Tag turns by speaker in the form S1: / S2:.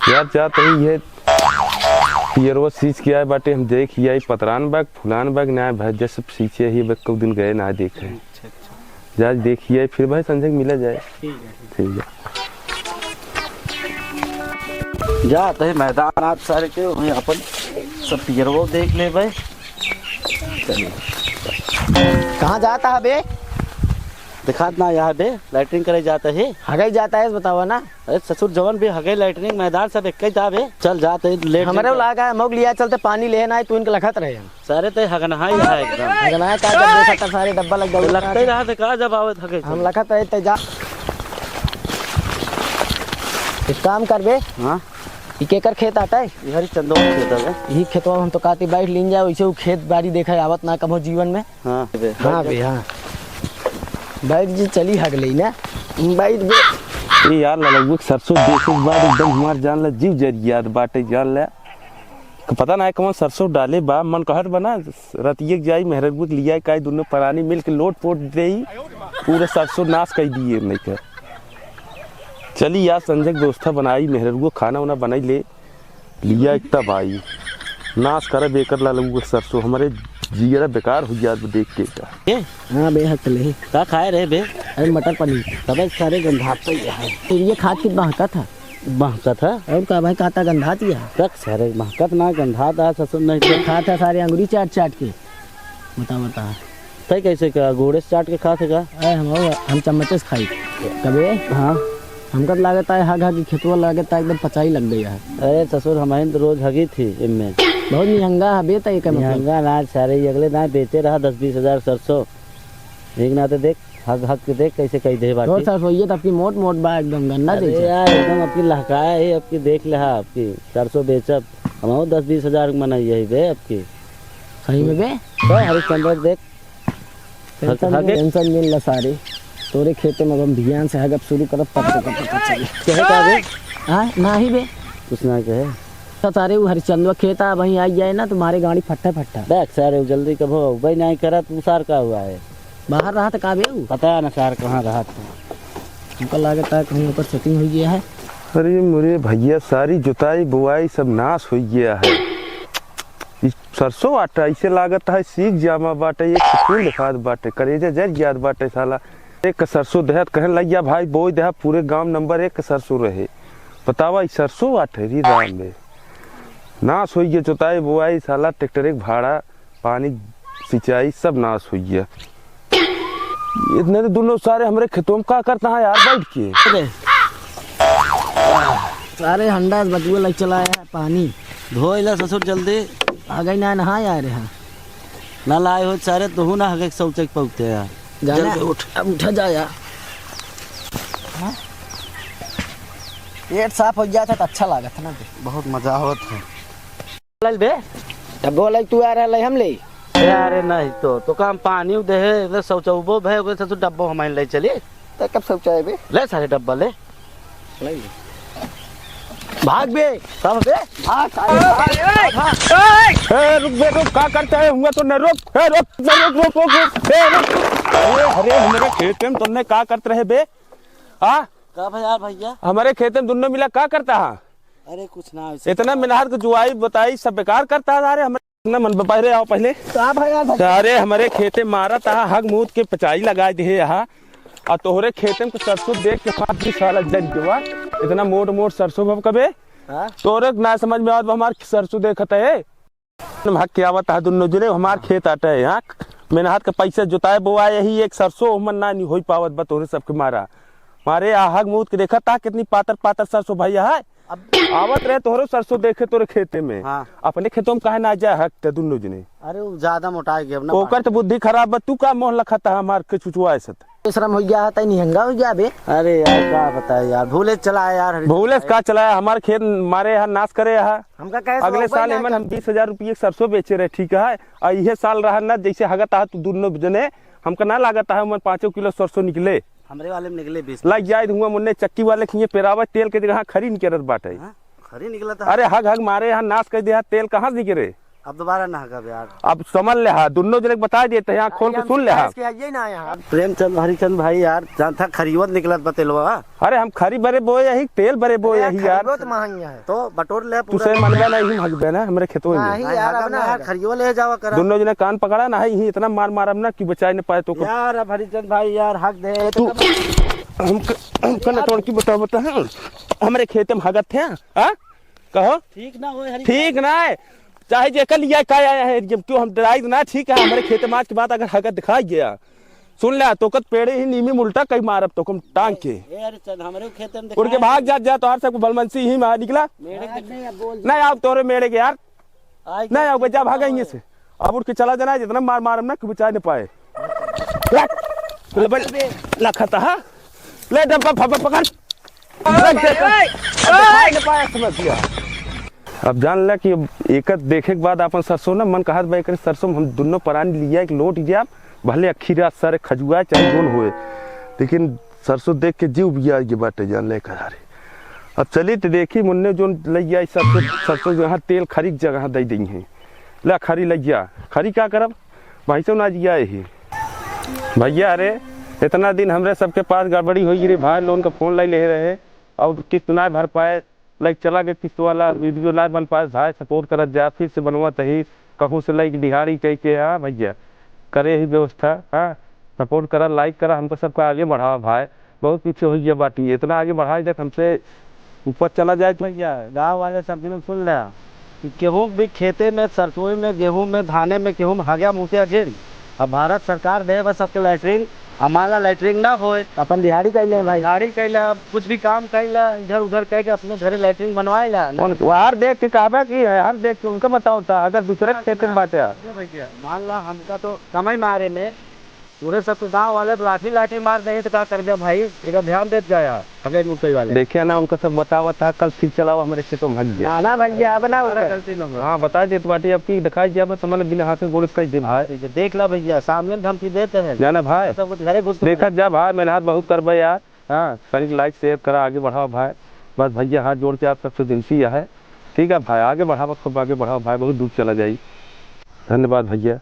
S1: यार चाहते ही ये पियरवा सींच किया है बाटे हम देख ही पतरान बाग फुलान बाग ना भाई जैसे सींचे ही कई दिन गए ना देखे जा देखिए फिर भाई संजय मिला जाए। ठीक है
S2: जाते है मैदान आप सारे के अपन सब पियरवा देख ले भाई।
S3: कहाँ जाता है बे?
S2: दिखात ना यहाँ बे लैटरिंग करे जाता है।
S3: हगई जाता है बतावा ना।
S2: अरे ससुर जवन भी हगई लैटरिंग मैदान सब एक जा बे। चल जाते लेट
S3: हमारे लगा मोग लिया चलते पानी लेना है तो इनके लखत रहे हम
S2: सारे ते हगना है एकदम
S3: हगना का जब देखा था सारे डब्बा लग गए
S2: लगते रहा थे का जब आवत हगे
S3: हम लखत रहे ते जा एक काम कर बे।
S2: हां
S3: ई केकर खेत आता है?
S2: हरी चंदो खेत है
S3: यही खेतवा हम तो काती बाइट लीन जाए वैसे वो खेत बाड़ी देखा आवत ना कबो जीवन में।
S2: हां बे
S3: हां बे हां बाइट जी चली हग ले ना बाइट बे।
S1: ये यार लगभग सरसों देखे के बाद एकदम हमार जान ला जीव जरी यार बाटे जान ला पता ना है कौन सरसों डाले बा मन कहट बना रतिये जाई मेहरबूत लिया काई दोनों परानी मिल के लोट पोट दे पूरे सरसों नाश कर दिए नहीं कर। चली यार संजय दोस्ता बनाई मेहरबू खाना वाना बनाई ले लिया इतना भाई नाश करे बेकर ला लगू सरसों हमारे जीरा बेकार हो गया देख के।
S3: हां बे हक ले
S2: का खाए रे बे?
S3: अरे मटर पनीर
S2: तब सारे गंधाते है
S3: ये खाद कितना हका था
S2: महका था
S3: और का भाई काता गंधा दिया
S2: तक सारे महकत ना गंधा था ससुर नहीं तो
S3: खा था सारे अंगूरी चाट चाट के बता
S2: तय कैसे का घोड़े से चाट के खा थे का?
S3: हम चम्मच से खाई कबे। हाँ हमका लागत है हग हग खेतवा लागत है एकदम पचाई लग गई है।
S2: अरे ससुर हमारी तो रोज हगी थी इनमें
S3: बहुत महंगा है बेता एक
S2: महंगा ना सारे अगले ना बेचे रहा 10-20 हजार सरसों एक ना तो देख हग हग के देख कैसे कही दे बात
S3: सरसों ये तो आपकी मोट मोट बा एकदम गन्ना
S2: जैसे यार एकदम आपकी लहकाया है आपकी देख ले आपकी सरसों बेचब हम 10-20 हजार मनाई यही बे आपकी
S3: सही में बे।
S2: हरिश्चंद्र देख
S3: टेंशन मिल ला सारे तोरे खेते में हम ध्यान से हगब शुरू करब पत्ते का पता चले
S2: कहे का बे?
S3: हां ना ही बे
S2: कुछ ना कहे
S3: तो सारे वो हरिचंदवा खेत आ वहीं आई जाए ना तुम्हारे गाड़ी फट्टा फट्टा
S2: देख सारे जल्दी कभो भाई नहीं करा तू सार का हुआ है
S3: बाहर रहा था का बे
S2: पता ना सार कहाँ रहा था
S3: हमको लागत है कहीं ऊपर सेटिंग हो गया है।
S1: अरे मुरे भैया सारी जुताई बुआई सब नाश हो गया है सरसों आटा ऐसे लागत है सीख जामा बाटे एक फूल दिखात बाटे करेजा जर याद बाटे साला एक सरसों देहत कहने लग गया भाई बोई देहा पूरे गांव नंबर 1 सरसों रहे बतावा सरसों आटे री राम में नाश हो गया जुताई बुआई साला ट्रैक्टर एक भाड़ा पानी सिंचाई सब नाश हो गया। इतने तो दोनों सारे हमारे खेतों में क्या करता है यार बैठ के
S3: सारे हंडा बदुआ लग चला है पानी
S2: धोइला ससुर जल्दी
S3: आ गई ना नहा यार है
S2: ना लाए हो सारे तो ना हगे शौचक पहुंचते यार
S3: जाना उठा जा यार पेट साफ हो गया था तो अच्छा लगा था ना
S2: बहुत मजा होता है
S3: लल बे तब बोले तू आ रहा हम ले
S2: अरे नहीं तो काम पानी दे है शौचबो भे ओके तो डब्बो हमारे ले चली
S3: तो कब शौचाए बे
S2: ले सारे डब्बा ले
S3: भाग बे सब बे भाग
S1: ए रुक बे रुक क्या करता है हुआ तो न रुक ए रुक अरे हमारे खेत में तुमने क्या करते रहे बे हां
S2: का भाई यार भैया
S1: हमारे खेत में दोनों मिला क्या करता है?
S2: अरे कुछ ना
S1: इतना मेहनत की जुआई बताई सब बेकार करता है। अरे हमारे ना मन पहले आओ पहले अरे हमारे खेते मारा था हग मूत के पचाई लगा दे यहाँ और तोहरे खेते में सरसों देख के 5 साल जन के इतना मोट मोट सरसों भव कबे तोरे ना समझ में आवत हमार सरसों देखत है हक के आवत है दोनों जने हमार खेत आटे है यहाँ मेहनत के पैसे जुताए बोआ यही एक सरसों मन ना नहीं हो पावत बा तोहरे सबके मारा मारे हग मूत के देखा था कितनी पातर पातर सरसों भैया है आवत रहे तोहरो सरसों देखे तोरे खेते में। हाँ। अपने खेतों में कहे ना जा हक दोनों जने
S2: अरे वो ज्यादा मोटा गया ना
S1: ओकर तो बुद्धि खराब बा तू का मोह लखता हमार के चुचुआ ऐसा
S3: श्रम हो गया है निहंगा हो गया बे।
S2: अरे यार क्या बताए यार भूले चला यार
S1: भूले का चलाया हमारे खेत मारे यहाँ नाश करे यहाँ
S3: हमका कहे
S1: अगले साल एमन हम 20,000 रुपये सरसों बेचे रहे ठीक है और यह साल रहा ना जैसे हगता है तू दोनों जने हमका ना लागता है 5 किलो सरसों निकले
S2: हमरे वाले में निकले 20
S1: लग जाए हुआ मुन्ने चक्की वाले खिए पेरावा तेल के जगह खरी निकलत बाटे
S2: खरी निकला था।
S1: अरे हग हग मारे यहाँ नाश कर दिया तेल कहाँ निकले
S2: अब दोबारा ना हगा यार।
S1: अब समझ ले हा, दोनों जने बता देते हैं, खोल के सुन ले हा।
S2: प्रेमचंद हरिचंद भाई यार जानता खरीवत निकलत बतेलवा।
S1: अरे हम खरी बरे बोए यही, तेल बरे बोए यही यार।
S2: तो बटोर ले
S1: तुसे मनबे नहीं भगबे ना हमरे खेतों में
S2: यार खरीव ले जावा करा।
S1: दोनों जने कान पकड़ा ना ही इतना मार मारब ना कि बचाई नहीं पाए तो
S2: यार। अब हरिचंद भाई यार हक दे
S1: तू हमको ना तोड़ की बताओ बता हमारे खेत में हगत थे हां कहो
S2: ठीक ना हो
S1: ठीक ना है चाहे जे कल लिया काय आया है जब क्यों हम डराई ना ठीक है हमारे खेत में आज के बाद अगर हगत दिखाई गया सुन ले तो कत पेड़े ही नीमी उल्टा कई मारब तो कम टांग के
S2: हमारे खेत में
S1: उड़ के भाग जा तो हर सब बलमंसी ही मार निकला नहीं आप तोरे मेरे के यार नहीं आओ बच्चा भागा यहीं से अब उठ के चला जाना जितना मार मारम ना कि बचा नहीं पाए लखता है ले डब्बा पकड़ अब जान ले कि एक देखे के बाद अपन सरसों ना मन कहत भाई सरसों हम दोनों परानी लिया एक लोट दिया भले अखीरा सर खजुआ चाहे जोन हुए लेकिन सरसों देख के जीव बिया ये बात जान ले कर अब चली तो देखी मुन्ने जो लिया सरसों यहाँ तेल खरी जगह दे दी है ला खरी लिया खरी क्या करब भाई से ना जिया ही भैया अरे इतना दिन हमरे सबके पास गड़बड़ी हुई रे भाई लोन का फोन ले रहे और किस्त ना भर पाए लाइक चला गया किस्त वाला वीडियो ना बन पाए भाई सपोर्ट करत जा फिर से बनवा तही कहूँ से लाइक दिहाड़ी कह के हाँ भैया करे ही व्यवस्था हाँ सपोर्ट करा लाइक करा हमको सबको आगे बढ़ावा भाई बहुत पीछे हो गया बाटी इतना आगे बढ़ाई देख हमसे ऊपर चला जाए भैया गाँव वाले सब दिन सुन लिया गेहूँ भी खेते में सरसों में गेहूँ में धाने में गेहूँ हगया मुँह गिर अब भारत सरकार दे बस सबके लैटरिन हमारा लैटरिन ना हो
S3: अपन दिहाड़ी कर ले भाई
S2: दिहाड़ी कैला कुछ भी काम कैला इधर उधर कह के अपने घरे लैटरिन बनवाएला
S1: यार देख के कहबा की है यार देख के उनका बताओ था अगर दूसरे खेत में बात है
S2: मान ला हमका तो कमाई मारे में पूरे सब गाँव वाले लाठी लाठी मार नहीं तो क्या कर दिया भाई एक ध्यान देते गया अगर मुझे वाले
S1: देखिए ना उनका सब बतावा था कल फिर चलाओ हमारे खेतों में भाग गया
S2: ना भैया बना
S1: हाँ बता दे तो बाटी आपकी दिखाई दिया बस हमारे बिना हाथ में गोल कर दे भाई
S2: देख ला भैया सामने धमकी देते हैं
S1: जाना भाई
S2: सब कुछ घरे घुस
S1: देखा जा भाई मैंने हाथ बहुत कर भाई यार हाँ सही लाइक शेयर करा आगे बढ़ाओ भाई बस भैया हाथ जोड़ के आप सबसे विनती है ठीक है भाई आगे बढ़ाओ खूब आगे बढ़ाओ भाई बहुत दूर चला जाए धन्यवाद भैया।